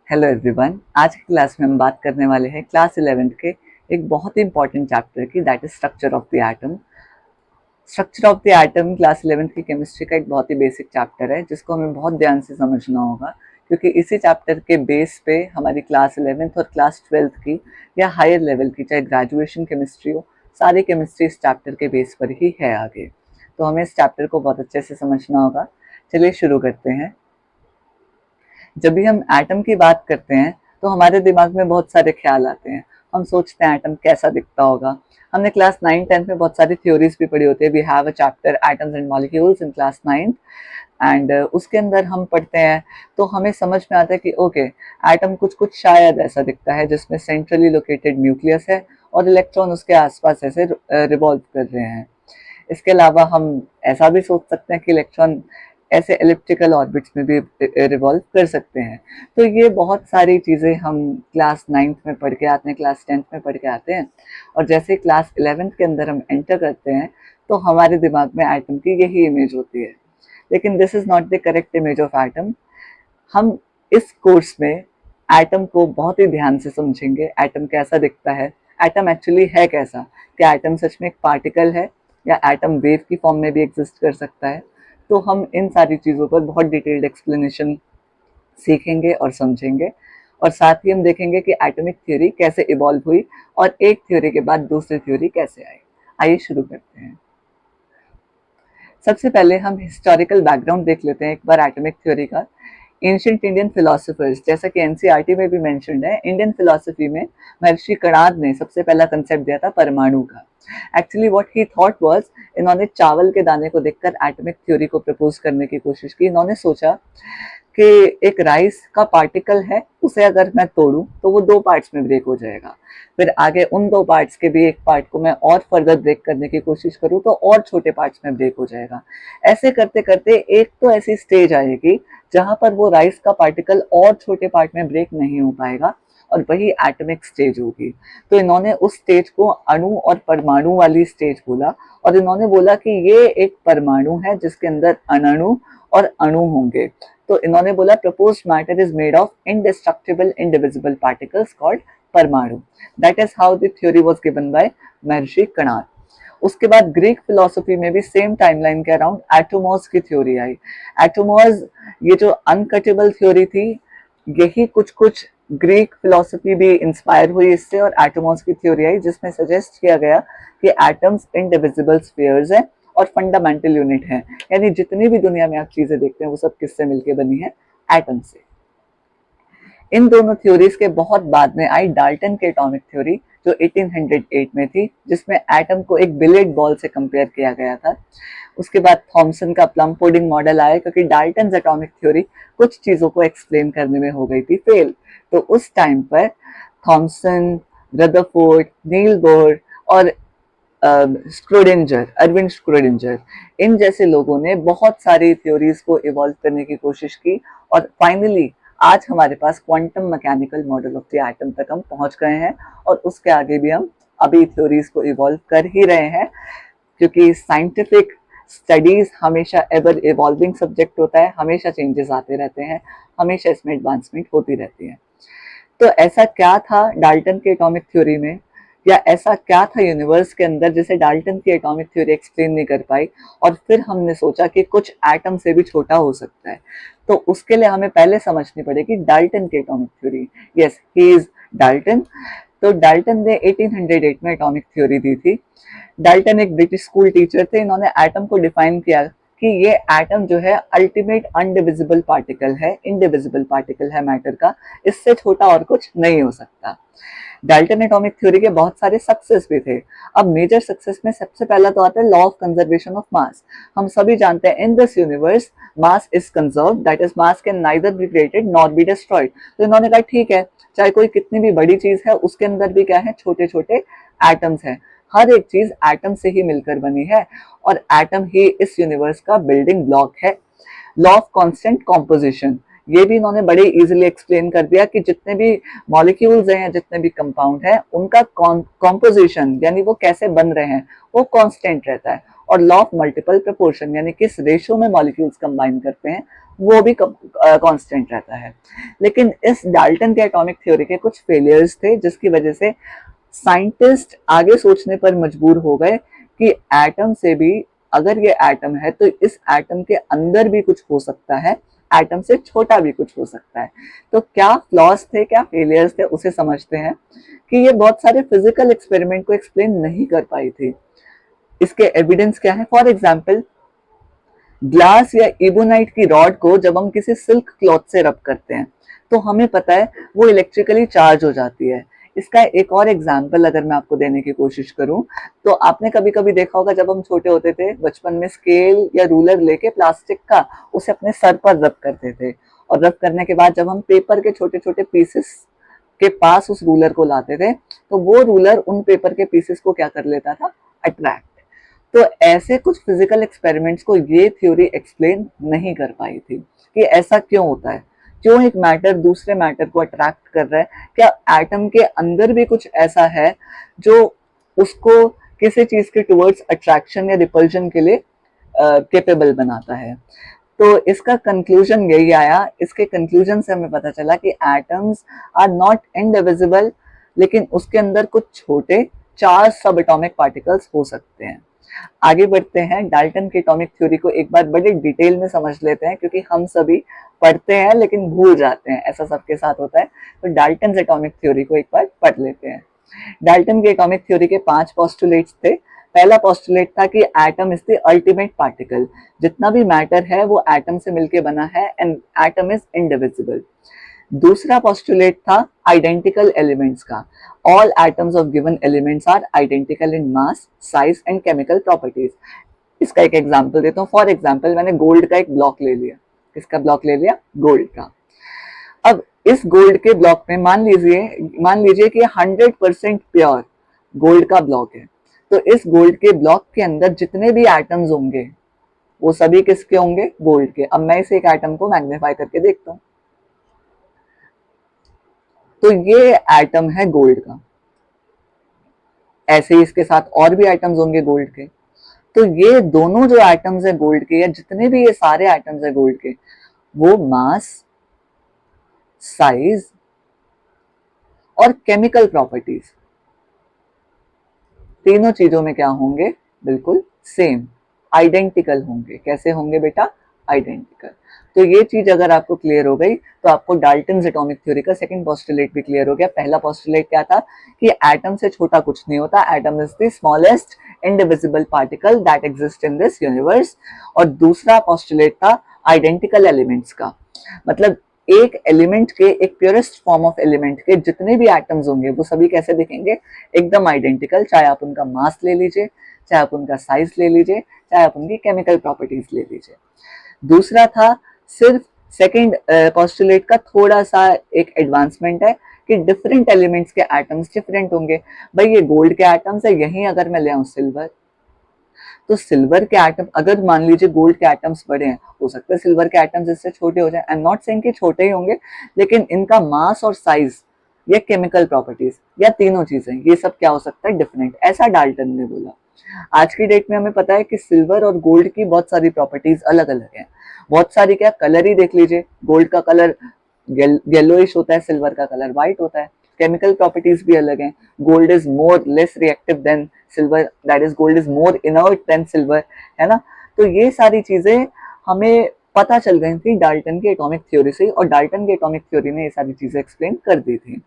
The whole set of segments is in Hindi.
Hello everyone. आज की क्लास में हम बात करने वाले हैं क्लास 11th के एक बहुत ही इंपॉर्टेंट चैप्टर की, that is structure of the atom. Structure of the atom class 11th की केमिस्ट्री का एक बहुत ही बेसिक चैप्टर है जिसको हमें बहुत ध्यान से समझना होगा, क्योंकि इसी चैप्टर के बेस पे हमारी क्लास 11th और क्लास 12th की या हायर लेवल की, चाहे ग्रेजुएशन केमिस्ट्री हो, सारी केमिस्ट्री इस चैप्टर के बेस पर ही है आगे। तो हमें इस चैप्टर को बहुत अच्छे से समझना होगा। चलिए शुरू करते हैं। जब भी हम एटम की बात करते हैं तो हमारे दिमाग में बहुत सारे ख्याल आते हैं। हम सोचते हैं एटम कैसा दिखता होगा। हमने क्लास 9-10 में बहुत सारी थ्योरीज भी पढ़ी होती है। We have a chapter atoms and molecules in class 9 and उसके अंदर हम पढ़ते हैं तो हमें समझ में आता है कि ओके, एटम कुछ कुछ शायद ऐसा दिखता है जिसमें सेंट्रली लोकेटेड न्यूक्लियस है और इलेक्ट्रॉन उसके आसपास ऐसे रिवॉल्व कर रहे हैं। इसके अलावा हम ऐसा भी सोच सकते हैं कि इलेक्ट्रॉन ऐसे एलिप्टिकल ऑर्बिट्स में भी रिवॉल्व कर सकते हैं। तो ये बहुत सारी चीज़ें हम क्लास 9th में पढ़ के आते हैं, क्लास 10th में पढ़ के आते हैं, और जैसे क्लास 11th के अंदर हम एंटर करते हैं तो हमारे दिमाग में एटम की यही इमेज होती है। लेकिन this is not the correct image of atom. हम इस कोर्स में एटम को बहुत ही ध्यान से समझेंगे। एटम कैसा दिखता है, एटम एक्चुअली है कैसा, क्या एटम सच में एक पार्टिकल है या एटम वेव की फॉर्म में भी एग्जिस्ट कर सकता है। तो हम इन सारी चीज़ों पर बहुत डिटेल्ड एक्सप्लेनेशन सीखेंगे और समझेंगे, और साथ ही हम देखेंगे कि एटॉमिक थ्योरी कैसे इवॉल्व हुई और एक थ्योरी के बाद दूसरी थ्योरी कैसे आई। आइए शुरू करते हैं। सबसे पहले हम हिस्टोरिकल बैकग्राउंड देख लेते हैं एक बार एटॉमिक थ्योरी का। एंशिएंट इंडियन फिलोसोफर्स, जैसा कि एनसीईआरटी में भी मेंशन्ड है, इंडियन फिलोसफी में महर्षि कणाद ने सबसे पहला कंसेप्ट दिया था परमाणु का। Actually what he thought was, इन्होंने चावल के दाने को देखकर एटॉमिक थ्योरी को प्रपोज करने की कोशिश की। इन्होंने सोचा कि एक राइस का पार्टिकल है, उसे अगर मैं तोड़ूं तो वो दो पार्ट्स में ब्रेक हो जाएगा। फिर आगे उन दो पार्ट्स के भी एक पार्ट को मैं और फर्दर ब्रेक करने की कोशिश करूं तो और छोटे पार्ट्स में ब्रेक हो जाएगा। ऐसे करते करते एक तो ऐसी स्टेज आएगी जहां पर वो राइस का पार्टिकल और छोटे पार्ट में ब्रेक नहीं हो पाएगा, और वही एटॉमिक स्टेज होगी। तो इन्होंने उस स्टेज को अणु और परमाणु वाली स्टेज बोला, और इन्होंने बोला कि ये एक परमाणु है जिसके अंदर अणु और अणु होंगे। तो इन्होंने बोला proposed matter is made of indestructible indivisible particles called परमाणु। That is how the theory was given by Maharishi Kanada. उसके बाद ग्रीक फिलोसफी में भी सेम टाइमलाइन के अराउंड एटोमोस की थ्योरी आई। एटोमोस, ये जो अनकटेबल थ्योरी थी, यही कुछ कुछ ग्रीक फिलोसफी भी इंस्पायर हुई इससे, और एटोमोस की थ्योरी आई जिसमें सजेस्ट किया गया कि एटम्स इंडिविजिबल स्फीयर्स हैं और फंडामेंटल यूनिट है, यानी जितनी भी दुनिया में आप चीजें देखते हैं वो सब किससे मिलकर बनी है, एटम से। इन दोनों थ्योरीज के बहुत बाद में आई डाल्टन की एटॉमिक थ्योरी, जो 1808 में थी, जिसमें एटम को एक बिलियर्ड बॉल से कंपेयर किया गया था। उसके बाद थॉमसन का प्लम पुडिंग मॉडल आया, क्योंकि डाल्टन एटॉमिक थ्योरी कुछ चीजों को एक्सप्लेन करने में हो गई थी फेल। तो उस टाइम पर थॉमसन, रदरफोर्ड, नील बोर और स्क्रोडिंजर, अरविंद स्क्रोडिंजर, इन जैसे लोगों ने बहुत सारी थ्योरीज को इवॉल्व करने की कोशिश की, और फाइनली आज हमारे पास quantum mechanical model of the atom तक हम पहुंच गए हैं, और उसके आगे भी हम अभी थ्योरीज को इवॉल्व कर ही रहे हैं, क्योंकि साइंटिफिक स्टडीज हमेशा एवर इवॉल्विंग सब्जेक्ट होता है, हमेशा चेंजेस आते रहते हैं, हमेशा इसमें एडवांसमेंट होती रहती है। तो ऐसा क्या था डाल्टन के एटॉमिक थ्योरी में, या ऐसा क्या था यूनिवर्स के अंदर जिसे डाल्टन की एटॉमिक थ्योरी एक्सप्लेन नहीं कर पाई, और फिर हमने सोचा कि कुछ एटम से भी छोटा हो सकता है। तो उसके लिए हमें पहले समझनी पड़ेगी डाल्टन की atomic theory. Yes, he is Dalton. तो डाल्टन ने 1808 में एटॉमिक थ्योरी दी थी। डाल्टन एक ब्रिटिश स्कूल टीचर थे। इन्होंने एटम को डिफाइन किया कि ये एटम जो है अल्टीमेट अनडिविजिबल पार्टिकल है, इनडिविजिबल पार्टिकल है मैटर का, इससे छोटा और कुछ नहीं हो सकता। डाल्टन एटॉमिक थ्योरी के बहुत सारे सक्सेस भी थे। अब मेजर सक्सेस में सबसे पहला तो आता है लॉ ऑफ कंजर्वेशन ऑफ मास। हम सभी जानते हैं in this universe mass is conserve, that is mass can neither be created not be destroyed. तो इन्होंने कहा ठीक है, चाहे कोई कितनी भी बड़ी चीज है उसके अंदर भी क्या है, छोटे छोटे एटम्स हैं। हर एक चीज एटम से ही मिलकर बनी है, और एटम ही इस यूनिवर्स का बिल्डिंग ब्लॉक है। लॉ ऑफ कांस्टेंट कॉम्पोजिशन, ये भी इन्होंने बड़े इजीली एक्सप्लेन कर दिया कि जितने भी मॉलिक्यूल्स हैं या जितने भी कंपाउंड हैं उनका कॉम्पोजिशन यानी वो कैसे बन रहे हैं वो कांस्टेंट रहता है। और लॉ ऑफ मल्टीपल प्रोपोर्शन, यानी किस रेशियो में मॉलिक्यूल्स कंबाइन करते हैं वो भी कांस्टेंट रहता है। लेकिन इस डाल्टन के एटॉमिक थ्योरी के कुछ फेलियर्स थे जिसकी वजह से साइंटिस्ट आगे सोचने पर मजबूर हो गए कि एटम से भी, अगर ये एटम है तो इस एटम के अंदर भी कुछ हो सकता है, एटम से छोटा भी कुछ हो सकता है। तो क्या फ्लॉस थे, क्या फेलियर्स थे, उसे समझते हैं कि ये बहुत सारे फिजिकल एक्सपेरिमेंट को एक्सप्लेन नहीं कर पाई थी। इसके एविडेंस क्या है? फॉर एग्जाम्पल, ग्लास या इबोनाइट की रॉड को जब हम किसी सिल्क क्लॉथ से रब करते हैं तो हमें पता है वो इलेक्ट्रिकली चार्ज हो जाती है। इसका एक और एग्जाम्पल अगर मैं आपको देने की कोशिश करूं तो आपने कभी कभी देखा होगा, जब हम छोटे होते थे बचपन में स्केल या रूलर लेके प्लास्टिक का उसे अपने सर पर रब करते थे, और रब करने के बाद जब हम पेपर के छोटे छोटे पीसेस के पास उस रूलर को लाते थे तो वो रूलर उन पेपर के पीसेस को क्या कर लेता था? अट्रैक्ट। तो ऐसे कुछ फिजिकल एक्सपेरिमेंट्स को ये थ्योरी एक्सप्लेन नहीं कर पाई थी कि ऐसा क्यों होता है, क्यों एक मैटर दूसरे मैटर को अट्रैक्ट कर रहा है, क्या एटम के अंदर भी कुछ ऐसा है जो उसको किसी चीज के टुवर्ड्स अट्रैक्शन या रिपल्जन के लिए केपेबल बनाता है। तो इसका कंक्लूजन यही आया, इसके कंक्लूजन से हमें पता चला कि एटम्स आर नॉट इंडिविजिबल, लेकिन उसके अंदर कुछ छोटे 4 सब एटॉमिक पार्टिकल्स हो सकते हैं। आगे बढ़ते हैं, डाल्टन की एटॉमिक थ्योरी को एक बार बड़े डिटेल में समझ लेते हैं क्योंकि हम सभी पढ़ते हैं लेकिन भूल जाते हैं, ऐसा सबके साथ होता है। तो डाल्टन एटॉमिक थ्योरी को एक बार पढ़ लेते हैं। डाल्टन की एटॉमिक थ्योरी के 5 पोस्टुलेट्स थे। पहला पोस्टुलेट था कि atom is the ultimate particle, जितना भी मैटर है वो एटम से मिलके बना है एंड एटम इज इंडिविजिबल। दूसरा पोस्टुलेट था आइडेंटिकल एलिमेंट्स का। All atoms of given elements are identical in mass, size and chemical properties. इसका एक एग्जांपल देता हूँ। फॉर एग्जांपल, मैंने गोल्ड का एक ब्लॉक ले लिया। किसका ब्लॉक ले लिया? गोल्ड का। अब इस गोल्ड के ब्लॉक में मान लीजिए कि 100% प्योर गोल्ड का ब्लॉक है। तो इस गोल्ड के ब्लॉक के अंदर जितने भी एटम्स होंगे वो सभी किसके होंगे? गोल्ड के। अब मैं इस एक एटम को मैग्नीफाई करके देखता हूँ, तो ये एटम है गोल्ड का। ऐसे ही इसके साथ और भी एटम्स होंगे गोल्ड के। तो ये दोनों जो एटम्स है गोल्ड के, या जितने भी ये सारे एटम्स है गोल्ड के, वो मास, साइज और केमिकल प्रॉपर्टीज, तीनों चीजों में क्या होंगे? बिल्कुल सेम, आइडेंटिकल होंगे। कैसे होंगे बेटा? आइडेंटिकल। तो ये चीज अगर आपको क्लियर हो गई तो आपको डाल्टन एटॉमिक थ्योरी का सेकंड पोस्टुलेट भी क्लियर हो गया। पहला पोस्टुलेट क्या था? कि एटम से छोटा कुछ नहीं होता, atom is the smallest indivisible particle that exist in this universe. और दूसरा पोस्टुलेट था आइडेंटिकल एलिमेंट्स का। मतलब एक एलिमेंट के, एक प्योरेस्ट फॉर्म ऑफ एलिमेंट के जितने भी एटम्स होंगे वो सभी कैसे दिखेंगे? एकदम आइडेंटिकल, चाहे आप उनका मास ले लीजिए, चाहे आप उनका साइज ले लीजिए, चाहे आप उनकी केमिकल प्रॉपर्टीज ले लीजिए। दूसरा था, सिर्फ सेकंड पोस्टुलेट का थोड़ा सा एक एडवांसमेंट है कि डिफरेंट एलिमेंट्स के एटम्स डिफरेंट होंगे। भाई ये गोल्ड के एटम्स है, यहीं अगर मैं ले आऊं सिल्वर, तो सिल्वर के एटम, अगर मान लीजिए गोल्ड के एटम्स बड़े हैं, हो सकता है सिल्वर के एटम्स इससे छोटे हो जाए। आई एम नॉट सेइंग कि छोटे ही होंगे, लेकिन इनका मास और साइज या केमिकल प्रॉपर्टीज या तीनों चीजें, ये सब क्या हो सकता है? डिफरेंट। ऐसा डाल्टन ने बोला। आज की डेट में हमें पता है कि सिल्वर और गोल्ड की बहुत सारी प्रॉपर्टीज अलग अलग हैं। बहुत सारी, क्या कलर ही देख लीजिए, गोल्ड का कलर येलोइश होता है, सिल्वर का कलर व्हाइट होता है। केमिकल प्रॉपर्टीज भी अलग हैं। Gold is more less reactive than silver, that is gold is more inert than silver, है ना। तो ये सारी चीजें हमें पता चल गई थी डाल्टन की एटॉमिक थ्योरी से, और डाल्टन की एटॉमिक थ्योरी ने ये सारी चीजें एक्सप्लेन कर दी थी।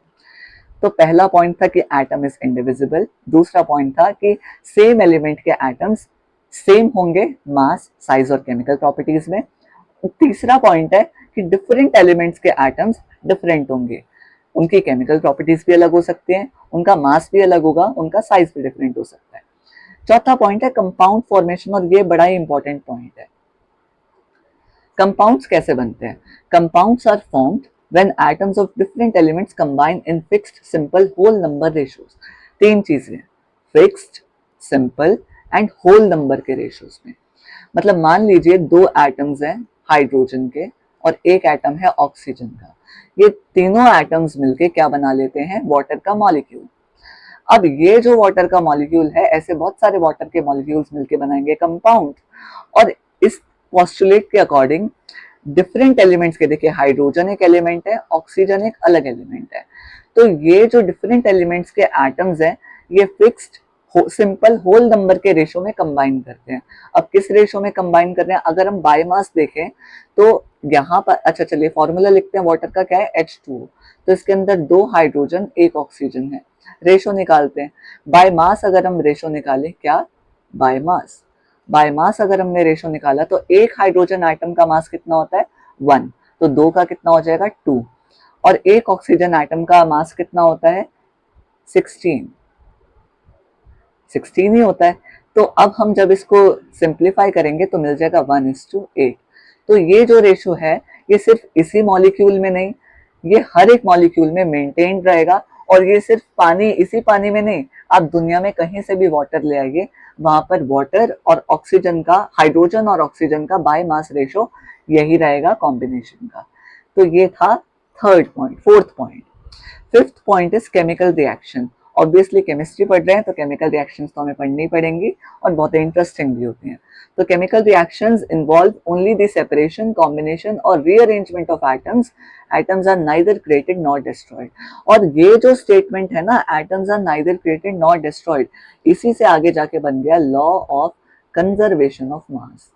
तो पहला पॉइंट था कि एटम इज इंडिविजिबल। दूसरा पॉइंट था कि सेम एलिमेंट के एटम्स सेम होंगे मास, साइज और केमिकल प्रॉपर्टीज में। तीसरा पॉइंट है कि डिफरेंट एलिमेंट्स के एटम्स डिफरेंट होंगे, उनकी केमिकल प्रॉपर्टीज भी अलग हो सकती हैं, उनका मास भी अलग होगा, उनका साइज भी डिफरेंट हो सकता है। चौथा पॉइंट है कंपाउंड फॉर्मेशन, और ये बड़ा ही इंपॉर्टेंट पॉइंट है। कंपाउंड्स कैसे बनते हैं? Compounds are formed when atoms of different elements combine in fixed simple whole number ratios। तीन चीजें, fixed, simple and whole number के रेशियोज में। मतलब मान लीजिए दो एटम्स हैं हाइड्रोजन के और एक एटम है ऑक्सीजन का। ये तीनों एटम्स मिलके क्या बना लेते हैं? वाटर का मॉलिक्यूल। अब ये जो वाटर का मॉलिक्यूल है, ऐसे बहुत सारे वाटर के मॉलिक्यूल्स मिलके बनाएंगे कंपाउंड। और इस पोस्टुलेट के अकॉर्डिंग डिफरेंट एलिमेंट्स के, देखिए हाइड्रोजन एक एलिमेंट है, ऑक्सीजन एक अलग एलिमेंट है। तो ये जो डिफरेंट एलिमेंट्स के एटम्स हैं, ये फिक्स्ड सिंपल होल नंबर के रेशो में कंबाइन करते हैं। अब किस रेशो में कंबाइन कर रहे हैं, अगर हम बायोमास देखें तो यहाँ पर, अच्छा चलिए फॉर्मूला लिखते हैं, वाटर का क्या है H2O, तो इसके अंदर 2 हाइड्रोजन 1 ऑक्सीजन है। रेशो निकालते हैं, बाय मास अगर हम रेशो निकालें, क्या बाय मास, बाय मास अगर हमने रेशो निकाला तो एक हाइड्रोजन आइटम का मास कितना होता है 1, तो 2 का कितना हो जाएगा 2, और एक ऑक्सीजन आइटम का मास कितना होता है 16, 16 ही होता है। तो अब हम जब इसको सिंप्लीफाई करेंगे तो मिल जाएगा 1:8। तो ये जो रेशो है, ये सिर्फ इसी मॉलिक्यूल में नहीं, ये हर एक मॉलिक्यूल में मेंटेन रहेगा। और ये सिर्फ पानी, इसी पानी में नहीं, आप दुनिया में कहीं से भी वाटर ले आइए, वहां पर वाटर और ऑक्सीजन का, हाइड्रोजन और ऑक्सीजन का बाय मास रेशो यही रहेगा कॉम्बिनेशन का। तो ये था third point. Fourth point, fifth point is chemical reaction. Obviously chemistry पढ़ रहे हैं तो केमिकल रिएक्शंस तो हमें पढ़नी पड़ेंगी और बहुत इंटरेस्टिंग भी होती हैं। तो chemical reactions involve only the separation, combination और rearrangement of atoms. Atoms are neither created not destroyed. और ये जो स्टेटमेंट है ना, atoms are neither created not destroyed, इसी से आगे जाके बन गया law of conservation of mass.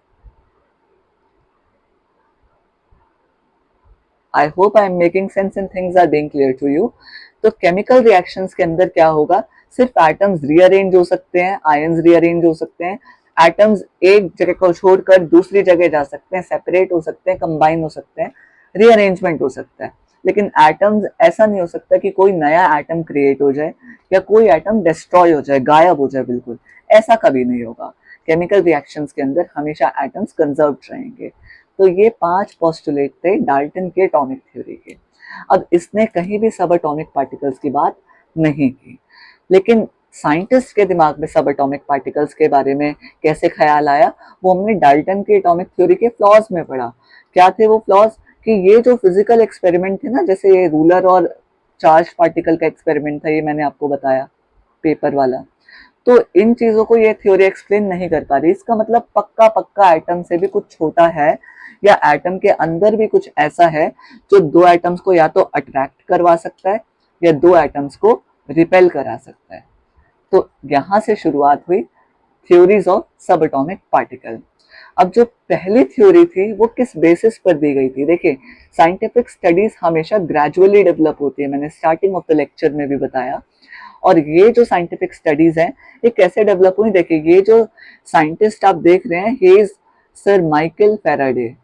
I hope I am making sense and things are being clear to you. तो केमिकल रिएक्शंस के अंदर क्या होगा, सिर्फ एटम्स रीअरेंज हो सकते हैं, आयंस रीअरेंज हो सकते हैं, एटम्स एक जगह को छोड़कर दूसरी जगह जा सकते हैं, सेपरेट हो सकते हैं, कंबाइन हो सकते हैं, रीअरेंजमेंट हो सकता है। लेकिन एटम्स, ऐसा नहीं हो सकता कि कोई नया एटम क्रिएट हो जाए या कोई एटम डिस्ट्रॉय हो जाए, गायब हो जाए बिल्कुल, ऐसा कभी नहीं होगा। केमिकल रिएक्शंस के अंदर हमेशा एटम्स कंजर्व्ड रहेंगे। तो ये 5 पोस्टुलेट थे डाल्टन के एटॉमिक थ्योरी के। अब इसने कहीं भी सब एटॉमिक पार्टिकल्स की बात नहीं की, लेकिन साइंटिस्ट के दिमाग में सब एटॉमिक पार्टिकल्स के बारे में कैसे ख्याल आया, वो हमने डाल्टन के एटॉमिक थ्योरी के फ्लॉज में पढ़ा। क्या थे वो फ्लॉज, कि ये जो फिजिकल एक्सपेरिमेंट थे ना, जैसे ये रूलर और चार्ज पार्टिकल का एक्सपेरिमेंट था, ये मैंने आपको बताया पेपर वाला, तो इन चीजों को ये थ्योरी एक्सप्लेन नहीं कर पा रही। इसका मतलब पक्का पक्का एटम से भी कुछ छोटा है, या एटम के अंदर भी कुछ ऐसा है जो दो एटम्स को या तो अट्रैक्ट करवा सकता है या दो एटम्स को रिपेल करा सकता है। तो यहां से शुरुआत हुई थ्योरीज ऑफ सब एटॉमिक पार्टिकल। अब जो पहली थ्योरी थी वो किस बेसिस पर दी गई थी, देखिए साइंटिफिक स्टडीज हमेशा ग्रेजुअली डेवलप होती है, मैंने स्टार्टिंग ऑफ द लेक्चर में भी बताया। और ये जो साइंटिफिक स्टडीज हैं, ये कैसे डेवलप हुई, देखिए ये जो साइंटिस्ट आप देख रहे हैं, he is sir Michael Faraday.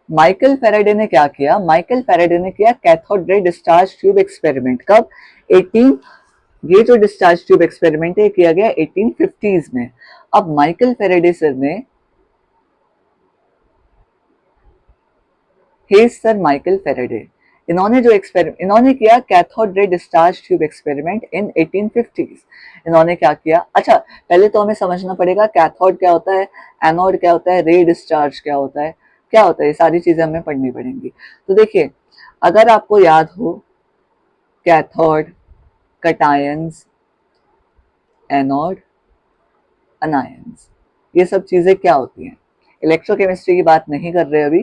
Michael Faraday ने क्या किया, माइकल फैराडे ने किया cathode ray discharge tube experiment. कब, 18, ये जो डिस्चार्ज ट्यूब एक्सपेरिमेंट है किया गया 1850s में। अब माइकल फैराडे सर ने, हे सर माइकल फैराडे, इन्होंने जो एक्सपेरिमेंट इन्होंने किया cathode ray discharge tube experiment in 1850s। इन्होंने क्या किया, अच्छा पहले तो हमें समझना पड़ेगा कैथोड क्या होता है, एनोड क्या होता है, रे डिस्चार्ज क्या होता है, क्या होता है, ये सारी चीजें हमें पढ़नी पड़ेंगी। तो देखिए, अगर आपको याद हो, कैथोड, कटायंस, एनोड, अनायंस, ये सब चीजें क्या होती हैं, इलेक्ट्रोकेमिस्ट्री की बात नहीं कर रहे अभी।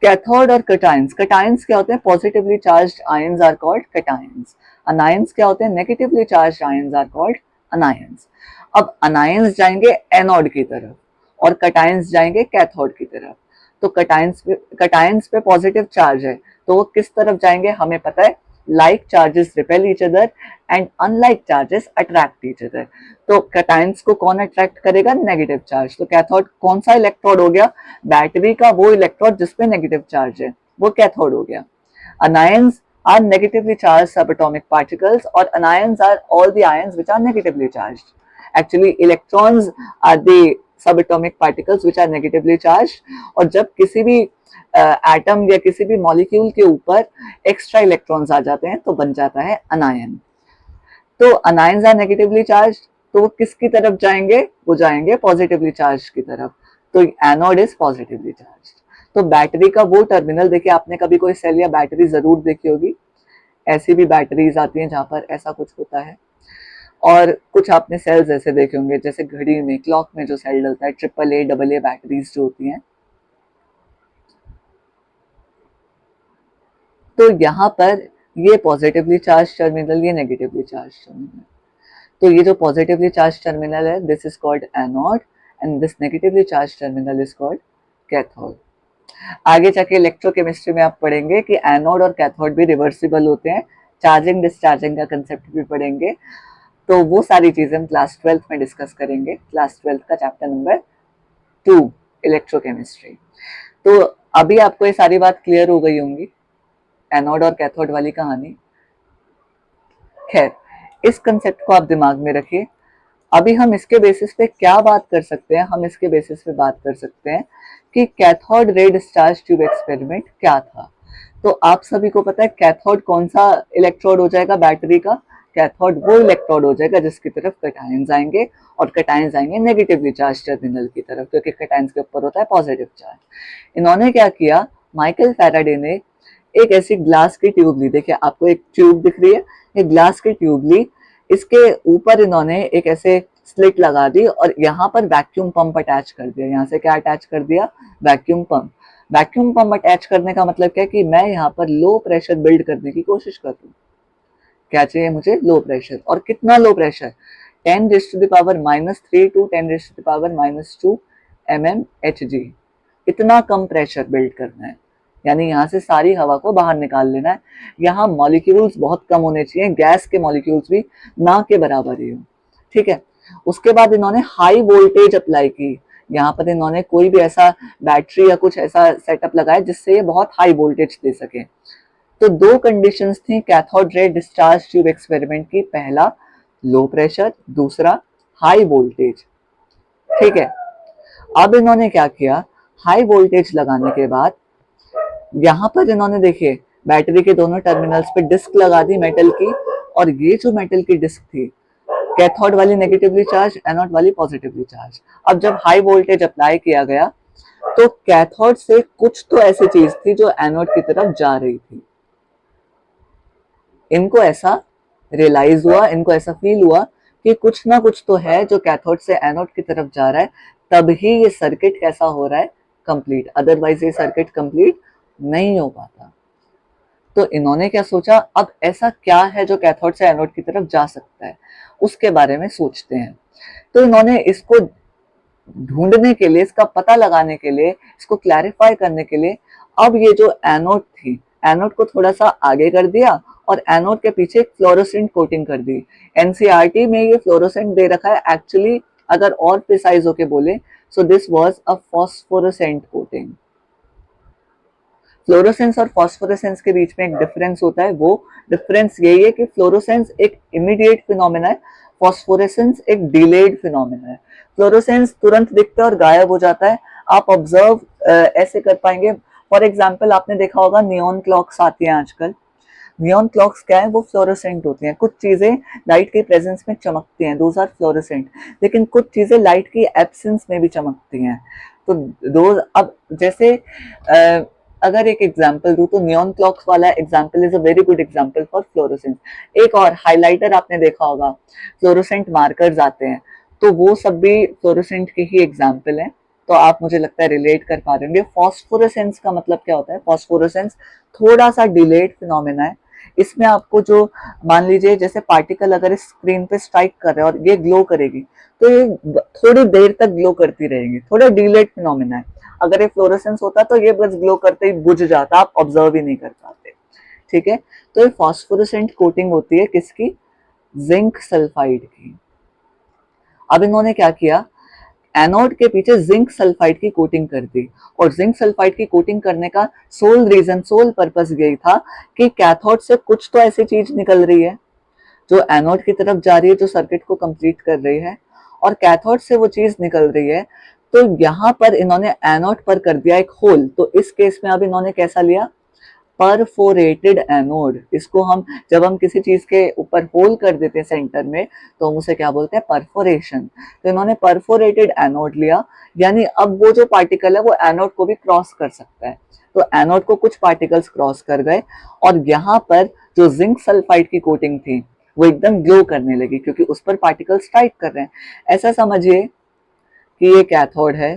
कैथोड और कटायंस, कटायंस क्या होते हैं, positively charged ions are called cations. Anions क्या होते हैं, negatively charged ions are called anions. अब अनायंस जाएंगे एनोड की तरफ और कटायंस जाएंगे कैथोड की तरफ। तो कटायंस पे पॉजिटिव चार्ज है, तो वो किस तरफ जाएंगे हमें पता है, like charges repel each other and unlike charges attract each other। तो कैटायंस को कौन अट्रैक्ट करेगा, नेगेटिव चार्ज। तो कैथोड कौन सा इलेक्ट्रोड हो गया, बैटरी का वो इलेक्ट्रोड जिसपे नेगेटिव चार्ज है, वो कैथोड हो गया। Anions are negatively charge subatomic particles, और anions are all the ions which are negatively charged. Actually electrons are the subatomic particles which are negatively charged. और जब किसी भी एटम या किसी भी मॉलिक्यूल के ऊपर एक्स्ट्रा इलेक्ट्रॉन्स आ जाते हैं तो बन जाता है अनायन। तो अनायंस आर नेगेटिवली चार्ज, तो वो किसकी तरफ जाएंगे, वो जाएंगे पॉजिटिवली चार्ज की तरफ। तो एनोड इज पॉजिटिवली चार्ज। तो बैटरी का वो टर्मिनल, देखिए आपने कभी कोई सेल या बैटरी जरूर देखी होगी, ऐसी भी बैटरीज आती हैं जहां पर ऐसा कुछ होता है। और कुछ आपने सेल्स ऐसे देखे होंगे, जैसे घड़ी में, क्लॉक में जो सेल डलता है, AAA AA बैटरीज जो होती हैं, तो यहाँ पर ये पॉजिटिवली चार्ज टर्मिनल, ये नेगेटिवली चार्ज टर्मिनल। तो ये जो पॉजिटिवली चार्ज टर्मिनल है, this is called anode and this negatively charge terminal is called cathode. आगे जाके इलेक्ट्रोकेमिस्ट्री में आप पढ़ेंगे कि एनोड और कैथोड भी रिवर्सिबल होते हैं, चार्जिंग डिस्चार्जिंग का कंसेप्ट भी पढ़ेंगे। तो वो सारी चीजें हम क्लास 12 में डिस्कस करेंगे, क्लास 12 का चैप्टर नंबर 2 इलेक्ट्रोकेमिस्ट्री। तो अभी आपको ये सारी बात क्लियर हो गई होंगी, एनोड और कैथोड वाली कहानी। खैर, इस कंसेप्ट को आप दिमाग में रखिए। अभी हम इसके बेसिस पे क्या बात कर सकते हैं, हम इसके बेसिस पे बात कर सकते हैं कि cathode ray discharge tube experiment क्या था। तो आप सभी को पता है कैथोड कौन सा इलेक्ट्रोड हो जाएगा बैटरी का, कैथोड वो इलेक्ट्रोड हो जाएगा जिसकी तरफ कटायंस आएंगे, और कटायंस आएंगे नेगेटिवली चार्ज टर्मिनल की तरफ, क्योंकि कटायंस के ऊपर होता है पॉजिटिव चार्ज। इन्होंने क्या किया, माइकल फैराडे ने एक ऐसी ग्लास की ट्यूब ली, देखिए आपको एक ट्यूब दिख रही है, एक ग्लास की ट्यूब ली, इसके ऊपर इन्होंने एक ऐसे स्लिट लगा दी और यहाँ पर वैक्यूम पंप अटैच कर दिया। यहाँ से क्या अटैच कर दिया, vacuum pump. Vacuum pump attach करने का मतलब क्या है कि मैं यहाँ पर लो प्रेशर बिल्ड करने की कोशिश कर रहा हूँ। क्या चाहिए मुझे, लो प्रेशर। और कितना लो प्रेशर, 10⁻³ टू 10⁻⁻2 mmHg, इतना कम प्रेशर बिल्ड करना है। यानी यहाँ से सारी हवा को बाहर निकाल लेना है। यहाँ मॉलिक्यूल्स बहुत कम होने चाहिए, गैस के मॉलिक्यूल्स भी ना के बराबर ही हो, ठीक है। उसके बाद इन्होंने हाई वोल्टेज अप्लाई की। यहाँ पर इन्होंने कोई भी ऐसा बैटरी या कुछ ऐसा सेटअप लगाया जिससे ये बहुत हाई वोल्टेज दे सके। तो दो कंडीशंस थी cathode ray discharge tube experiment की, पहला लो प्रेशर, दूसरा हाई वोल्टेज, ठीक है। अब इन्होंने क्या किया, हाई वोल्टेज लगाने के बाद यहाँ पर इन्होंने देखिए बैटरी के दोनों टर्मिनल्स पे डिस्क लगा दी मेटल की, और ये जो मेटल की डिस्क थी, कैथोड वाली नेगेटिवली चार्ज, एनोड वाली पॉजिटिवली चार्ज। अब जब हाई वोल्टेज अप्लाई किया गया तो कैथोड से कुछ तो ऐसी चीज थी जो एनोड की तरफ जा रही थी। इनको ऐसा रियलाइज हुआ, इनको ऐसा फील हुआ कि कुछ ना कुछ तो है जो कैथोड से एनोड की तरफ जा रहा है, तभी ये सर्किट कैसा हो रहा है, कंप्लीट। अदरवाइज ये सर्किट कंप्लीट नहीं हो पाता। तो इन्होंने क्या सोचा, अब ऐसा क्या है जो कैथोड से एनोड की तरफ जा सकता है, उसके बारे में सोचते हैं। तो इन्होंने इसको ढूंढने के लिए, इसका पता लगाने के लिए, इसको क्लैरिफाई करने के लिए, अब ये जो एनोड थी, एनोड को थोड़ा सा आगे कर दिया और एनोड के पीछे फ्लोरोसेंट कोटिंग कर दी। एनसीईआरटी में ये फ्लोरोसेंट दे रखा है, एक्चुअली अगर और प्रिसाइज होके बोले, so this was a phosphorescent coating. Fluorescence और फॉस्फोरेसेंस के बीच में एक डिफरेंस होता है, वो डिफरेंस यही है कि फ्लोरोसेंस एक इमीडिएट फिनोमेना है, फॉस्फोरेसेंस एक डिलेड फिनोमेना है। फ्लोरोसेंस तुरंत दिखता है और गायब हो जाता है, आप ऑब्जर्व ऐसे कर पाएंगे। फॉर एग्जाम्पल आपने देखा होगा नियॉन क्लॉक्स आती हैं आजकल। नियॉन क्लॉक्स क्या है, वो फ्लोरोसेंट होती हैं। कुछ चीजें लाइट के प्रेजेंस में चमकती हैं, दोज आर फ्लोरोसेंट, लेकिन कुछ चीजें लाइट की एब्सेंस में भी चमकती हैं। तो दो, अब जैसे अगर एक एग्जांपल दूं तो नियॉन क्लॉक्स वाला example is a very good example for fluorescence. एक और हाइलाइटर आपने देखा होगा, फ्लोरोसेंट मार्कर्स आते हैं, तो वो सब भी फ्लोरोसेंट के ही एग्जांपल हैं। तो आप मुझे लगता है रिलेट कर पा रहे होंगे। फॉस्फोरेसेंस का मतलब क्या होता है, फॉस्फोरेसेंस थोड़ा सा डिलेड फिनोमेना है। इसमें आपको जो, मान लीजिए जैसे पार्टिकल अगर इस स्क्रीन पे स्ट्राइक कर रहा है और ये ग्लो करेगी, तो ये थोड़ी देर तक ग्लो करती रहेगी, थोड़ा डिलेड फिनोमेना है। अगर ये फ्लोरोसेंस होता तो ये बस ग्लो करते ही बुझ जाता, आप ऑब्जर्व ही नहीं कर पाते, ठीक है। तो ये फॉस्फोरेसेंट कोटिंग होती है किसकी, जिंक सल्फाइड की। अब इन्होंने क्या किया, एनोड के पीछे जिंक सल्फाइड की कोटिंग कर दी, और जिंक सल्फाइड की कोटिंग करने का सोल रीजन, सोल पर्पस यही था कि कैथोड से कुछ तो ऐसी चीज निकल रही है जो एनोड की तरफ जा रही है, जो सर्किट को कंप्लीट कर रही है, और कैथोड से वो चीज निकल रही है। तो यहाँ पर इन्होंने एनोड पर कर दिया एक होल। तो इस केस में अब इन्होंने कैसा लिया, परफोरेटेड एनोड। इसको हम, जब हम किसी चीज के ऊपर होल कर देते हैं सेंटर में, तो हम उसे क्या बोलते हैं, परफोरेशन। तो इन्होंने परफोरेटेड एनोड लिया, यानी अब वो जो पार्टिकल है वो एनोड को भी क्रॉस कर सकता है। तो एनोड को कुछ पार्टिकल्स क्रॉस कर गए, और यहाँ पर जो जिंक सल्फाइड की कोटिंग थी वो एकदम ग्लो करने लगी, क्योंकि उस पर पार्टिकल स्ट्राइक कर रहे हैं। ऐसा समझिए कि ये कैथोड है,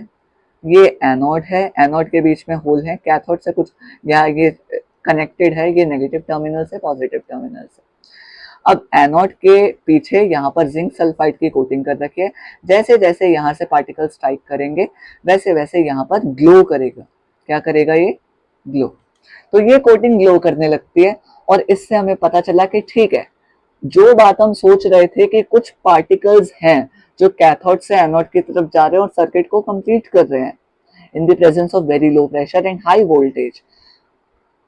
ये एनोड है, एनोड के बीच में होल है, कैथोड से कुछ, या ये कनेक्टेड है ये नेगेटिव टर्मिनल से पॉजिटिव टर्मिनल से। अब एनोड के पीछे यहाँ पर जिंक सल्फाइड की कोटिंग कर रखी है। जैसे जैसे यहाँ से पार्टिकल स्ट्राइक करेंगे वैसे वैसे यहाँ पर ग्लो करेगा। क्या करेगा ये? ग्लो। तो ये कोटिंग ग्लो करने लगती है और इससे हमें पता चला कि ठीक है, जो बात हम सोच रहे थे कि कुछ पार्टिकल्स हैं जो कैथोड से एनोड की तरफ जा रहे हैं और सर्किट को कंप्लीट कर रहे हैं इन the presence of very low pressure and high voltage,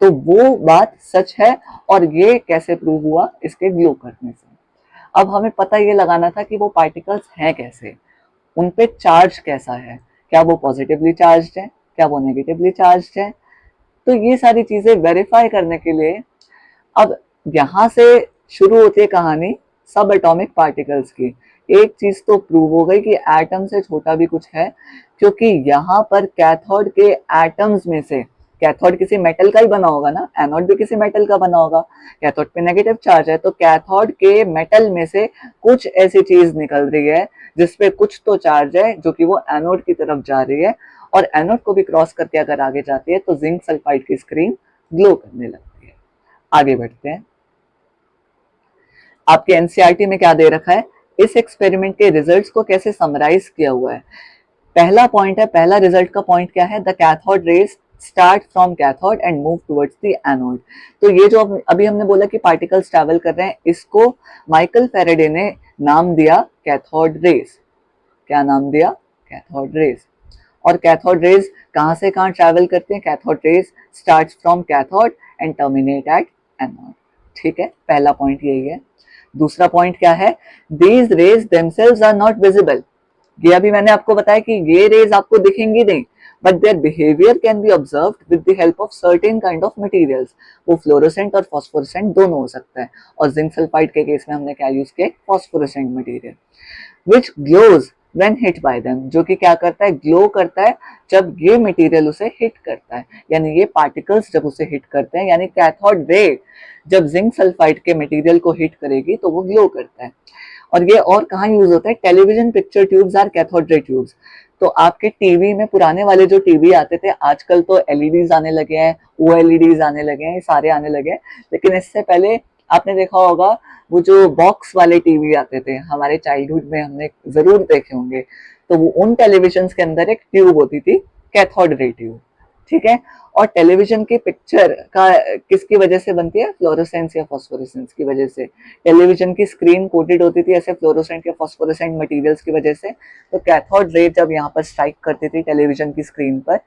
तो वो बात सच है। और ये कैसे प्रूव हुआ? इसके ग्लो करने से। अब हमें पता ये लगाना था कि वो पार्टिकल्स हैं कैसे, उन पे चार्ज कैसा है, क्या वो पॉजिटिवली चार्ज्ड है, क्या वो नेगेटिवली चार्ज्ड है। तो ये सारी चीजें वेरीफाई करने के लिए अब यहाँ से शुरू होती है कहानी सब एटॉमिक पार्टिकल्स की। एक चीज तो प्रूव हो गई कि एटम से छोटा भी कुछ है, क्योंकि यहाँ पर कैथोड के एटम्स में से, कैथोड किसी मेटल का ही बना होगा ना, एनोड भी किसी मेटल का बना होगा, कैथोड पे नेगेटिव चार्ज है, तो कैथोड के मेटल में से कुछ ऐसी चीज निकल रही है जिसपे कुछ तो चार्ज है जो कि वो एनोड की तरफ जा रही है, और एनोड को भी क्रॉस करके अगर आगे जाती है तो जिंक सल्फाइड की स्क्रीन ग्लो करने लगती है। आगे बढ़ते हैं। आपके एनसीईआरटी में क्या दे रखा है, इस एक्सपेरिमेंट के रिजल्ट्स को कैसे समराइज किया हुआ है। पहला पॉइंट है, पहला रिजल्ट का पॉइंट क्या है? The cathode rays start from cathode and move towards the anode. तो ये जो अभी हमने बोला कि पार्टिकल्स ट्रैवल कर रहे हैं, इसको माइकल फैराडे ने नाम दिया कैथोड रेज। क्या नाम दिया? Cathode rays. और कैथोड रेज कहां से कहां ट्रैवल करते हैं? Cathode rays starts from cathode and terminate at anode. ठीक है, पहला पॉइंट यही है। दूसरा पॉइंट क्या है? These rays themselves are not visible. ये अभी मैंने आपको बताया कि ये रेज आपको दिखेंगी नहीं, but their behaviour can be observed with the help of certain kind of materials. वो फ्लोरोसेंट और फॉस्फोरेसेंट दोनों हो सकता है, और जिंक सल्फाइड के केस में हमने क्या यूज किया? Phosphorescent material which glows when hit by them, जो कि क्या करता है? ग्लो करता है जब ये मटेरियल उसे हिट करता है, यानी ये पार्टिकल्स जब उसे हिट करते हैं, यानी कैथोड रे जब जिंक सल्फाइड के मटेरियल को हिट करेगी तो वो ग्लो करता है। और ये और कहाँ यूज होता है? Television picture tubes are cathode ray tubes. तो आपके टीवी में पुराने वाले जो टीवी आते थे, आजकल तो एलईडीज आने लगे हैं, ओएलईडीज आने लगे हैं, ये सारे आने लगे हैं, लेकिन इससे पहले आपने देखा होगा वो जो बॉक्स वाले टीवी आते थे, हमारे चाइल्डहुड में हमने जरूर देखे होंगे। तो वो उन टेलीविजन के अंदर एक ट्यूब होती थी, कैथोड रे ट्यूब। ठीक है, और टेलीविजन की पिक्चर का किसकी वजह से बनती है? फ्लोरोसेंस या फॉस्फोरेसेंस की वजह से। टेलीविजन की स्क्रीन कोटेड होती थी ऐसे फ्लोरोसेंट या फॉस्फोरेसेंट मटेरियल्स की वजह से। तो कैथोड रे जब यहाँ पर स्ट्राइक करती थी टेलीविजन की स्क्रीन पर,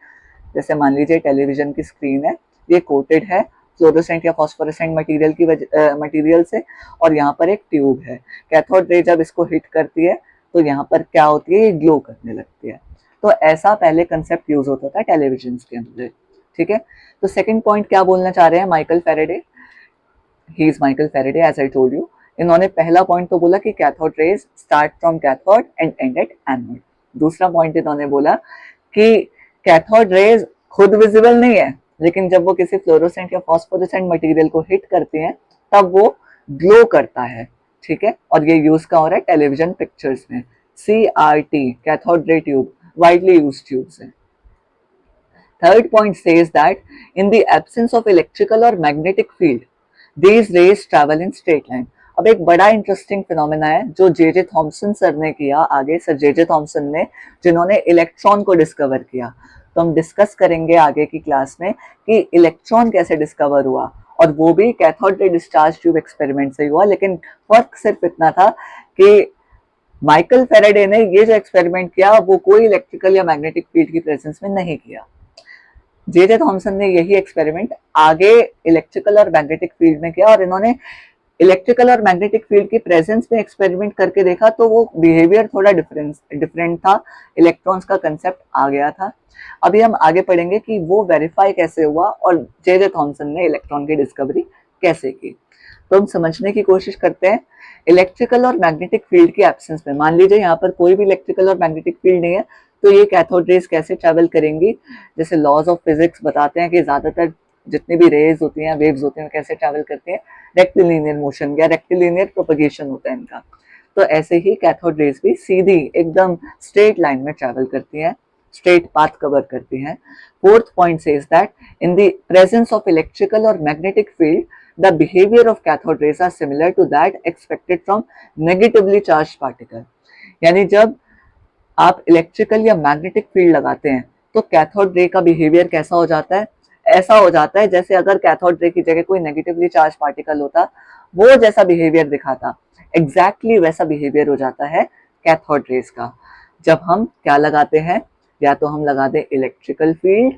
जैसे मान लीजिए टेलीविजन की स्क्रीन है, ये कोटेड है फ्लोरोसेंट या फॉस्फोरेसेंट मटेरियल की मटेरियल से, और यहाँ पर एक ट्यूब है। कैथोड रे जब इसको हिट करती है तो यहाँ पर क्या होती है? ये ग्लो करने लगती है। तो ऐसा पहले कंसेप्ट यूज होता था टेलीविजन के अंदर। ठीक है, तो सेकंड पॉइंट क्या बोलना चाह रहे हैं Michael Faraday? He is Michael Faraday as I told you. इन्होंने पहला पॉइंट तो बोला कि cathode rays start from cathode and end at anode. दूसरा पॉइंट इन्होंने बोला कि कैथोड रेज खुद विजिबल नहीं है, लेकिन जब वो किसी फ्लोरोसेंट या फॉस्फोरेसेंट मटेरियल को हिट करती हैं तब वो ग्लो करता है। ठीक है, और ये यूज का हो रहा है टेलीविजन पिक्चर्स में। CRT cathode ray tube widely used tubes है। Third point says that in the absence of electrical or magnetic field, these rays travel in straight line. अब एक बड़ा इंटरेस्टिंग फिनोमेना है जो जे थॉमसन सर ने किया, आगे सर जे थॉमसन ने, जिन्होंने इलेक्ट्रॉन को डिस्कवर किया। तो हम डिस्कस करेंगे आगे की क्लास में कि इलेक्ट्रॉन कैसे डिस्कवर हुआ, और वो भी cathode ray discharge tube experiment से हुआ। लेकिन फर्क सिर्फ इतना था कि माइकल फैराडे ने ये जो एक्सपेरिमेंट किया वो कोई इलेक्ट्रिकल या मैग्नेटिक फील्ड की प्रेजेंस में नहीं किया। जे थॉमसन ने यही एक्सपेरिमेंट आगे इलेक्ट्रिकल और मैग्नेटिक फील्ड में किया, और इन्होंने इलेक्ट्रिकल और मैग्नेटिक फील्ड की प्रेजेंस में एक्सपेरिमेंट करके देखा तो वो बिहेवियर थोड़ा डिफरेंट था, इलेक्ट्रॉन्स का कंसेप्ट आ गया था। अभी हम आगे पढ़ेंगे कि वो वेरीफाई कैसे हुआ और जे थॉमसन ने इलेक्ट्रॉन की डिस्कवरी कैसे की। तो हम समझने की कोशिश करते हैं। इलेक्ट्रिकल और मैग्नेटिक फील्ड की एब्सेंस में, मान लीजिए यहाँ पर कोई भी इलेक्ट्रिकल और मैग्नेटिक फील्ड नहीं है, तो ये कैथोड रेज कैसे ट्रेवल करेंगी? जैसे लॉज ऑफ फिजिक्स बताते हैं कि ज्यादातर जितनी भी रेज होती हैं, वेव्स होती हैं, कैसे ट्रेवल करती हैं? रेक्टिलिनियर मोशन या रेक्टिलिनियर प्रोपगेशन होता है इनका। तो ऐसे ही कैथोड रेज भी सीधी एकदम स्ट्रेट लाइन में ट्रेवल करती हैं। स्ट्रेट पाथ कवर करती हैं। Fourth point says that in the presence of electrical और magnetic field the behaviour of cathode rays are similar to that expected from negatively charge particle. यानी जब आप इलेक्ट्रिकल या मैग्नेटिक फील्ड लगाते हैं तो कैथोड रे का बिहेवियर कैसा हो जाता है, ऐसा हो जाता है जैसे अगर कैथोड रे की जगह कोई नेगेटिवली चार्ज पार्टिकल होता, वो जैसा बिहेवियर दिखाता, एग्जैक्टली वैसा बिहेवियर हो जाता है कैथोड रेज का। जब हम क्या लगाते हैं, या तो हम लगा दें इलेक्ट्रिकल फील्ड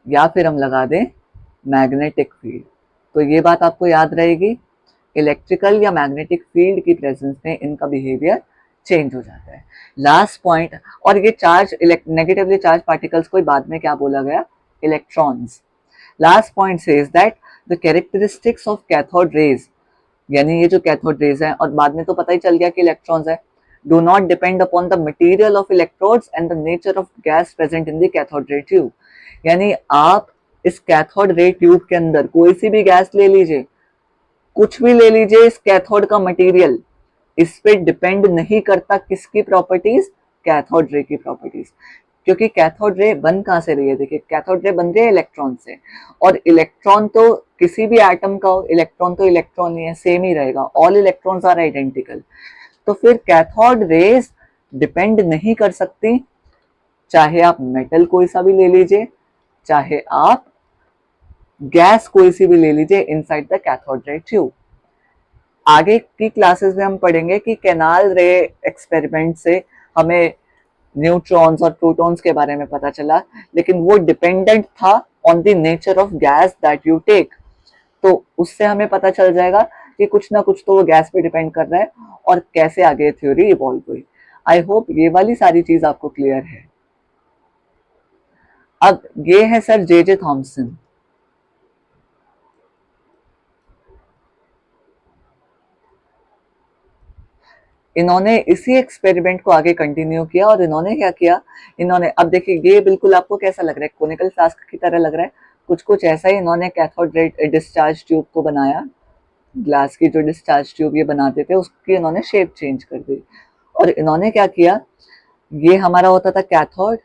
या फिर हम लगा दें मैग्नेटिक फील्ड। तो ये बात आपको याद रहेगी, इलेक्ट्रिकल या मैग्नेटिक फील्ड की प्रेजेंस में इनका बिहेवियर चेंज हो जाता है। लास्ट पॉइंट, और ये चार्ज नेगेटिवली चार्ज पार्टिकल्स को बाद में क्या बोला गया, electrons. Last point says that the characteristics of cathode raise, यानी ये जो कैथोड रेज है, और बाद में तो पता ही चल गया कि इलेक्ट्रॉन्स है, do not depend upon the material of electrodes and the nature of gas present in the cathode ray tube. यानी आप इस कैथोड रे ट्यूब के अंदर कोई सी भी गैस ले लीजिए, कुछ भी ले लीजिए, इस कैथोड का मटेरियल इस पे डिपेंड नहीं करता, किसकी प्रॉपर्टीज, कैथोड रे की प्रॉपर्टीज। क्योंकि कैथोड रे बन कहां से रही है, देखिए कैथोड रे बन रही है इलेक्ट्रॉन से, और इलेक्ट्रॉन तो किसी भी एटम का हो, इलेक्ट्रॉन तो इलेक्ट्रॉन ही है, सेम ही रहेगा, ऑल इलेक्ट्रॉन्स आर आइडेंटिकल। तो फिर कैथोड रेज डिपेंड नहीं कर सकती, चाहे आप मेटल कोई सा भी ले लीजिए, चाहे आप गैस कोई सी भी ले लीजिए inside the cathode ray tube. आगे की क्लासेस में हम पढ़ेंगे कि कैनाल रे एक्सपेरिमेंट से हमें न्यूट्रॉन्स और प्रोटॉन्स के बारे में पता चला, लेकिन वो डिपेंडेंट था on the nature of gas that you take. तो उससे हमें पता चल जाएगा कि कुछ ना कुछ तो वो गैस पे डिपेंड कर रहा है, और कैसे आगे थ्योरी इवॉल्व हुई। आई होप ये वाली सारी चीज आपको क्लियर है। अब ये है सर जे थॉमसन। इन्होंने इसी एक्सपेरिमेंट को आगे कंटिन्यू किया, और इन्होंने क्या किया, इन्होंने, अब देखिए ये बिल्कुल आपको कैसा लग रहा है, कोनिकल फ्लास्क की तरह लग रहा है, कुछ कुछ ऐसा ही इन्होंने कैथोड रे डिस्चार्ज ट्यूब को बनाया, ग्लास की जो डिस्चार्ज ट्यूब ये बनाते थे उसकी इन्होंने शेप चेंज कर दी। और इन्होंने क्या किया, ये हमारा होता था कैथोड,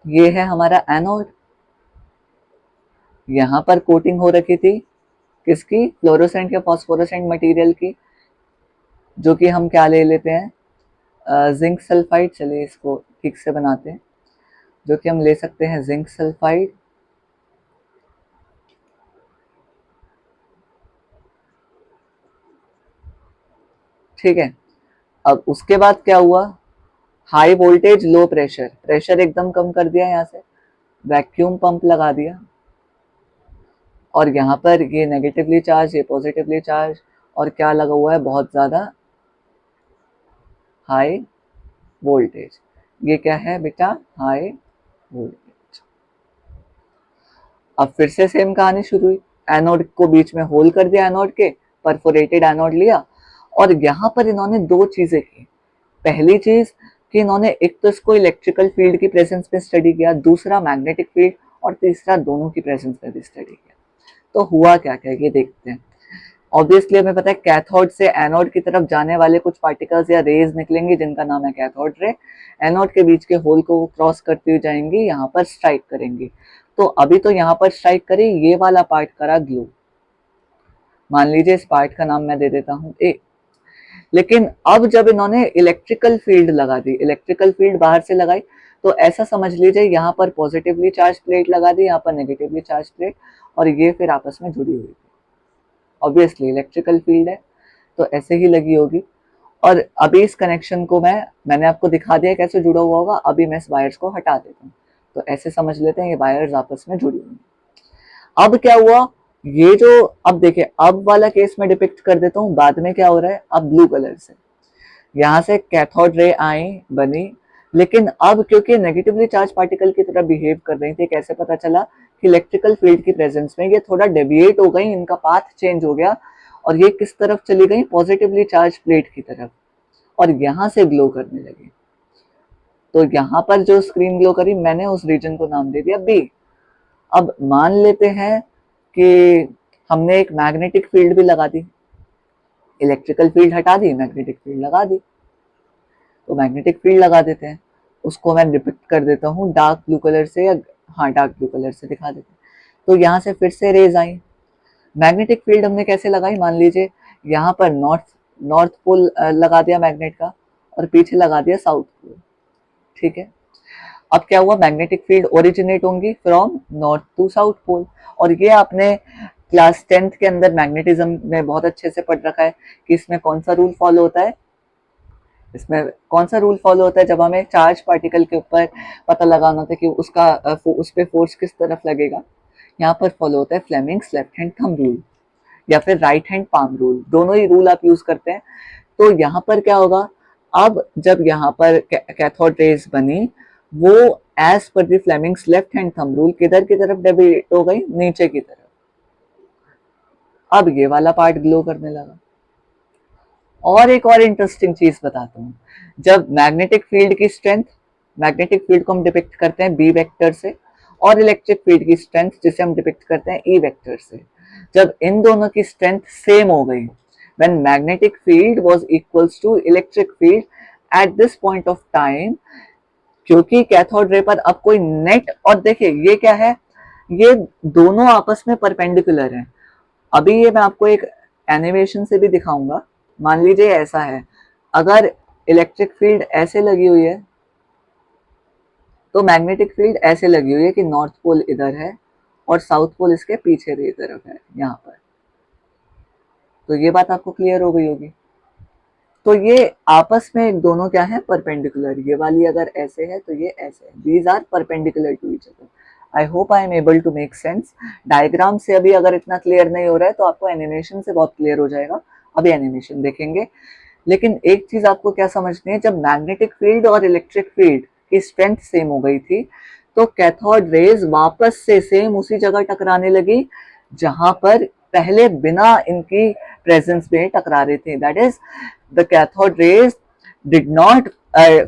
ये है हमारा एनोड, यहाँ पर कोटिंग हो रखी थी किसकी, फ्लोरोसेंट या फॉस्फोरोसेंट मटेरियल की, जो कि हम क्या ले लेते हैं, जिंक सल्फाइड। चलिए इसको ठीक से बनाते हैं, जो कि हम ले सकते हैं जिंक सल्फाइड। ठीक है, अब उसके बाद क्या हुआ, high voltage low pressure, pressure एकदम कम कर दिया, यहाँ से वैक्यूम पंप लगा दिया, और यहाँ पर ये नेगेटिवली चार्ज, ये पॉजिटिवली चार्ज, और क्या लगा हुआ है, बहुत ज़्यादा हाई वोल्टेज। ये क्या है बेटा, हाई वोल्टेज। अब फिर से सेम कहानी शुरू हुई, एनोड को बीच में होल कर दिया, एनोड के परफोरेटेड एनोड लिया, और यहाँ पर इन्होंने दो चीजें की। पहली चीज कि इन्होंने एक तो इसको इलेक्ट्रिकल फील्ड की प्रेजेंस में स्टडी किया, दूसरा मैग्नेटिक फील्ड, और तीसरा दोनों की प्रेजेंस में भी स्टडी किया। तो हुआ क्या क्या ये देखते हैं। ऑब्वियसली हमें पता है कैथोड से एनोड की तरफ जाने वाले कुछ पार्टिकल्स या रेज निकलेंगी जिनका नाम है कैथोड रे, एनोड के बीच के होल को क्रॉस करती हुई जाएंगी, यहाँ पर स्ट्राइक करेंगी। तो अभी तो यहाँ पर स्ट्राइक करी, ये वाला पार्ट करा ग्लो, मान लीजिए इस पार्ट का नाम मैं दे देता हूँ ए। लेकिन अब जब इन्होंने इलेक्ट्रिकल फील्ड लगा दी, इलेक्ट्रिकल फील्ड बाहर से लगाई, तो ऐसा समझ लीजिए यहाँ पर पॉजिटिवली चार्ज प्लेट लगा दी, यहाँ पर नेगेटिवली चार्ज प्लेट, और ये फिर आपस में जुड़ी हुई थी। ऑब्वियसली इलेक्ट्रिकल फील्ड है तो ऐसे ही लगी होगी। और अभी इस कनेक्शन को मैंने आपको दिखा दिया कैसे जुड़ा हुआ होगा, अभी मैं इस वायर्स को हटा देता हूँ, तो ऐसे समझ लेते हैं ये वायर्स आपस में जुड़ी हुई। अब क्या हुआ, ये जो, अब देखिए अब वाला केस में डिपिक्ट कर देता हूँ, बाद में क्या हो रहा है, अब ब्लू कलर से यहाँ से कैथोड रे आई बनी, लेकिन अब क्योंकि नेगेटिवली चार्ज पार्टिकल की तरह बिहेव कर रही थी, कैसे पता चला कि इलेक्ट्रिकल फील्ड की प्रेजेंस में ये थोड़ा डेविएट हो गई, इनका पाथ चेंज हो गया, और ये किस तरफ चली गई, पॉजिटिवली चार्ज प्लेट की तरफ, और यहाँ से ग्लो करने लगी। तो यहाँ पर जो स्क्रीन ग्लो करी, मैंने उस रीजन को नाम दे दिया बी। अब मान लेते हैं कि हमने एक मैग्नेटिक फील्ड भी लगा दी, इलेक्ट्रिकल फील्ड हटा दी, मैग्नेटिक फील्ड लगा दी, तो मैग्नेटिक फील्ड लगा देते हैं, उसको मैं डिपिक्ट कर देता हूँ डार्क ब्लू कलर से, या हाँ डार्क ब्लू कलर से दिखा देते हैं। तो यहाँ से फिर से रेज आई, मैग्नेटिक फील्ड हमने कैसे लगाई, मान लीजिए यहाँ पर नॉर्थ नॉर्थ पोल लगा दिया मैग्नेट का, और पीछे लगा दिया साउथ पोल, ठीक है। अब क्या हुआ, मैग्नेटिक फील्ड ओरिजिनेट होंगी from north to south pole, और ये आपने क्लास 10th के अंदर मैग्नेटिज्म में बहुत अच्छे से पढ़ रखा है कि इसमें कौन सा रूल फॉलो होता है, इसमें कौन सा रूल फॉलो होता है, जब हमें चार्ज पार्टिकल के ऊपर पता लगाना होता है कि उसका उस पे फोर्स किस तरफ लगेगा, यहाँ पर फॉलो होता है Fleming's left hand thumb rule या फिर राइट हैंड पाम रूल, दोनों ही रूल आप यूज करते हैं। तो यहाँ पर क्या होगा, अब जब यहाँ पर कैथोड रेज बनी, वो as per the Fleming's left hand thumb rule किधर की तरफ डेविएट हो गई, नीचे की तरफ। अब ये वाला पार्ट ग्लो करने लगा। और एक और इंटरेस्टिंग चीज बताता हूँ, जब मैग्नेटिक फील्ड की स्ट्रेंथ, मैग्नेटिक फील्ड को हम डिपिक्ट करते हैं बी वेक्टर से, और इलेक्ट्रिक फील्ड की स्ट्रेंथ जिसे हम डिपिक्ट करते हैं ई वेक्टर से, जब इन दोनों की स्ट्रेंथ सेम हो गई, when magnetic field was equals to electric field at this point of time, क्योंकि कैथोड रे पर अब कोई नेट, और देखिए ये क्या है, ये दोनों आपस में परपेंडिकुलर हैं। अभी ये मैं आपको एक एनिमेशन से भी दिखाऊंगा। मान लीजिए ऐसा है, अगर इलेक्ट्रिक फील्ड ऐसे लगी हुई है, तो मैग्नेटिक फील्ड ऐसे लगी हुई है कि नॉर्थ पोल इधर है और साउथ पोल इसके पीछे की तरफ है यहाँ पर। तो ये बात आपको क्लियर हो गई होगी। तो ये आपस में दोनों क्या है, परपेंडिकुलर। ये वाली अगर ऐसे है तो ये ऐसे है, these are perpendicular to each other. I hope I am able to make sense. Diagram से अभी अगर इतना क्लियर नहीं हो रहा है तो आपको एनिमेशन से बहुत क्लियर हो जाएगा। अभी एनिमेशन देखेंगे। लेकिन एक चीज आपको क्या समझनी है, जब मैग्नेटिक फील्ड और इलेक्ट्रिक फील्ड की स्ट्रेंथ सेम हो गई थी, तो कैथोड रेज वापस से सेम उसी जगह टकराने लगी जहां पर पहले बिना इनकी प्रेजेंस में टकरा रहे थे। That is, the cathode rays did not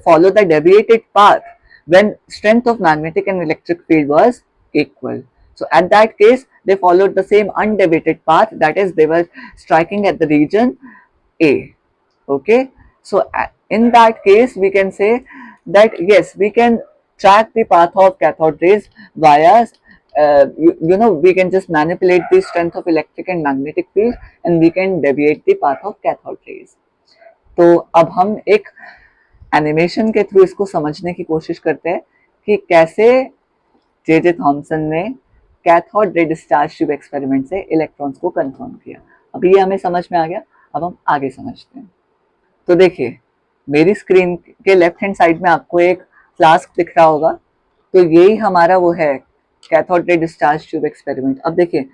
follow the deviated path when strength of magnetic and electric field was equal. So at that case, they followed the same undeviated path, that is, they were striking at the region A. Okay, so in that case, we can say that yes, we can track the path of cathode rays via you know, we can just manipulate the strength of electric and magnetic field, and we can deviate the path of cathode rays. तो अब हम एक एनिमेशन के थ्रू इसको समझने की कोशिश करते हैं कि कैसे जे थॉमसन ने cathode ray discharge tube experiment से इलेक्ट्रॉन्स को कंफर्म किया। अभी ये हमें समझ में आ गया, अब हम आगे समझते हैं। तो देखिए, मेरी स्क्रीन के लेफ्ट हैंड साइड में आपको एक फ्लास्क दिख रहा होगा, तो यही हमारा वो है cathode ray discharge tube experiment. अब देखिए,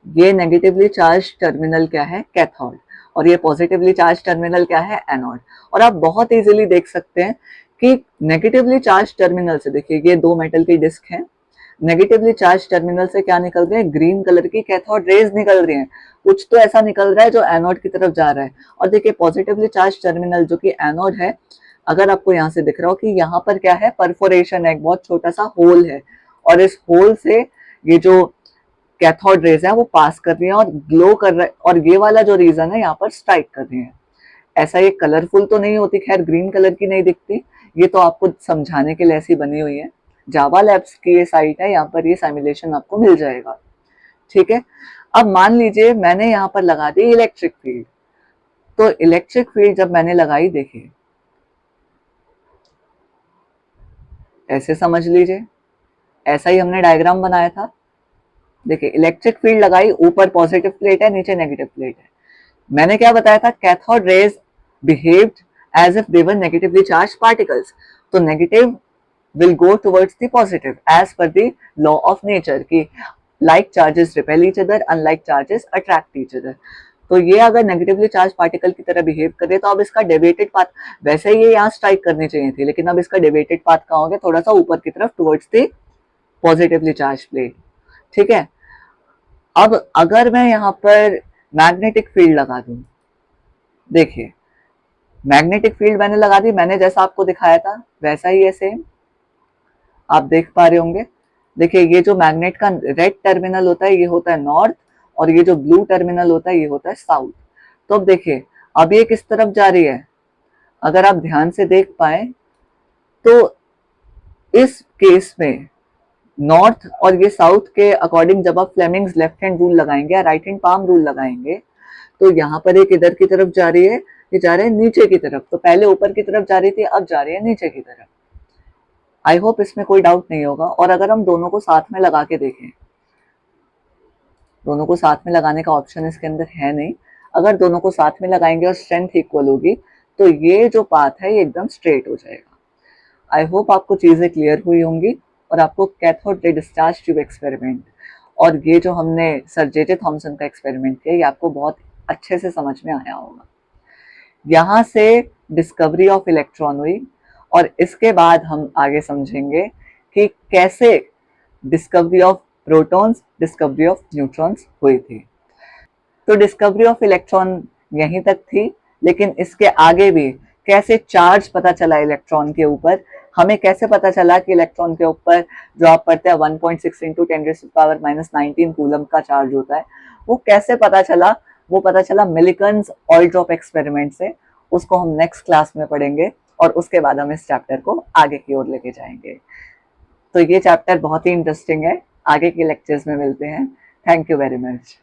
ये नेगेटिवली चार्ज टर्मिनल क्या है, कैथोड, और ये पॉजिटिवली चार्ज टर्मिनल क्या है, एनोड। और आप बहुत इजीली देख सकते हैं कि नेगेटिवली चार्ज टर्मिनल से, देखिए ये दो मेटल की डिस्क है, नेगेटिवली चार्ज टर्मिनल से क्या निकल रहे हैं, ग्रीन कलर की कैथोड रेज निकल रही हैं। कुछ तो ऐसा निकल रहा है जो एनोड की तरफ जा रहा है। और देखिए पॉजिटिवली चार्ज टर्मिनल जो कि एनोड है, अगर आपको यहाँ से दिख रहा हो कि यहाँ पर क्या है, परफोरेशन है, एक बहुत छोटा सा होल है, और इस होल से ये जो कैथोड रेज है वो पास कर रही है और ग्लो कर रहा है, और ये वाला जो रीजन है यहाँ पर स्ट्राइक कर रही है। ऐसा ये कलरफुल तो नहीं होती, खैर ग्रीन कलर की नहीं दिखती, ये तो आपको समझाने के लिए ऐसी बनी हुई है। जावा लैब्स की ये साइट है, यहाँ पर ये सिमुलेशन आपको मिल जाएगा, ठीक है। अब मान लीजिए मैंने यहाँ पर लगा दी इलेक्ट्रिक फील्ड, तो इलेक्ट्रिक फील्ड जब मैंने लगाई, देखिए ऐसे समझ लीजिए, ऐसा ही हमने डायग्राम बनाया था। देखिए इलेक्ट्रिक फील्ड लगाई, ऊपर पॉजिटिव प्लेट है, नीचे नेगेटिव प्लेट है। मैंने क्या बताया था, cathode rays behaved as if they were negatively charge particles. तो negative will go towards the positive as per the law of nature कि like charges repel each other, unlike charges attract each other। तो ये अगर नेगेटिवली चार्ज पार्टिकल की तरह बिहेव करे तो अब इसका डेविएटेड पाथ, वैसे ये यहाँ स्ट्राइक करनी चाहिए थी, लेकिन अब इसका डेविएटेड पाथ कहाँ हो गया, थोड़ा सा ऊपर की तरफ towards the positively charge plate, ठीक है। अब अगर मैं यहाँ पर मैग्नेटिक फील्ड लगा दूं, देखिए मैग्नेटिक फील्ड मैंने लगा दी, मैंने जैसा आपको दिखाया था वैसा ही है सेम, आप देख पा रहे होंगे। देखिए ये जो मैग्नेट का रेड टर्मिनल होता है ये होता है नॉर्थ, और ये जो ब्लू टर्मिनल होता है ये होता है साउथ। तो अब देखिए अब ये किस तरफ जा रही है, अगर आप ध्यान से देख पाए तो इस केस में नॉर्थ और ये साउथ के अकॉर्डिंग जब आप फ्लेमिंग्स लेफ्ट हैंड रूल लगाएंगे या राइट हैंड पाम रूल लगाएंगे तो यहाँ पर एक इधर की तरफ जा रही है, ये जा रहे हैं नीचे की तरफ। तो पहले ऊपर की तरफ जा रही थी, अब जा रही है नीचे की तरफ। आई होप इसमें कोई डाउट नहीं होगा। और अगर हम दोनों को साथ में लगा के देखें, दोनों को साथ में लगाने का ऑप्शन इसके अंदर है नहीं। अगर दोनों को साथ में लगाएंगे और स्ट्रेंथ इक्वल होगी तो ये जो पाथ है ये एकदम स्ट्रेट हो जाएगा। आई होप आपको चीजें क्लियर हुई होंगी और आपको cathode ray discharge tube experiment और ये जो हमने सर जे थॉमसन का एक्सपेरिमेंट किया ये आपको बहुत अच्छे से समझ में आया होगा। यहाँ से डिस्कवरी ऑफ इलेक्ट्रॉन हुई और इसके बाद हम आगे समझेंगे कि कैसे discovery of protons, discovery of neutrons हुई थी। तो डिस्कवरी ऑफ इलेक्ट्रॉन यहीं तक थी, लेकिन इसके आगे भी कैसे चार्ज पता चला इलेक्ट्रॉन के ऊपर, हमें कैसे पता चला कि इलेक्ट्रॉन के ऊपर जो आप पढ़ते हैं 1.6 इंटू 10⁻⁻19 कूलम का चार्ज होता है, वो कैसे पता चला, वो पता चला मिलिकन्स ऑयल ड्रॉप एक्सपेरिमेंट से। उसको हम नेक्स्ट क्लास में पढ़ेंगे और उसके बाद हम इस चैप्टर को आगे की ओर लेके जाएंगे। तो ये चैप्टर बहुत ही इंटरेस्टिंग है। आगे के लेक्चर्स में मिलते हैं। Thank you very much.